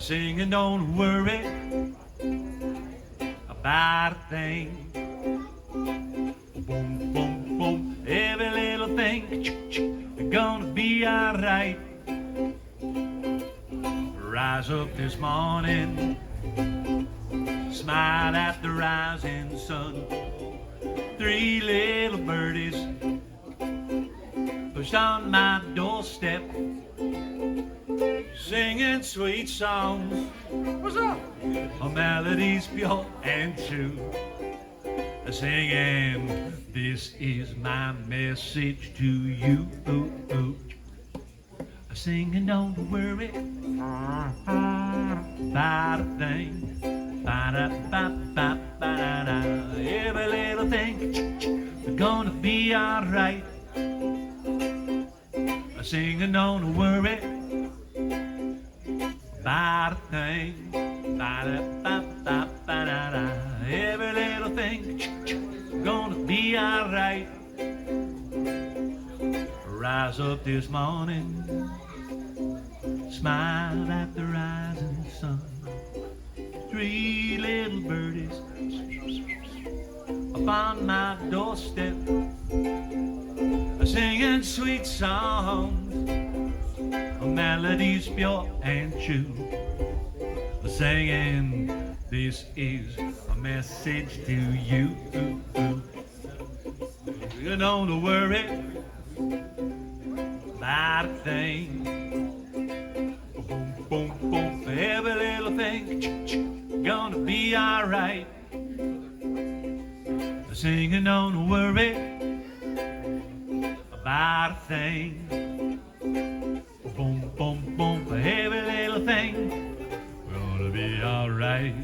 Singing, don't worry about a thing. Boom, boom, boom, every little thing gonna be alright. Rise up this morning, smile at the rising sun. Three little birdies pushed on my doorstep, singing sweet songs. What's up? A melodies pure and true. Singing, this is my message to you. Singing, don't worry about a thing. Ba-da-ba-ba-ba-da. Every little thing gonna be alright. Singing, don't worry about a thing. Ba-da-ba-ba-ba-da. Every little thing gonna be alright. Rise up this morning, smile at the rising sun. Three little birdies upon my doorstep, singing sweet songs, melodies pure and true. Singing, this is a message to you. You don't worry about a thing. Boom, boom, boom, every little thing gonna be alright. Singing, don't worry about a thing. Boom, boom, boom, every little thing gonna be alright.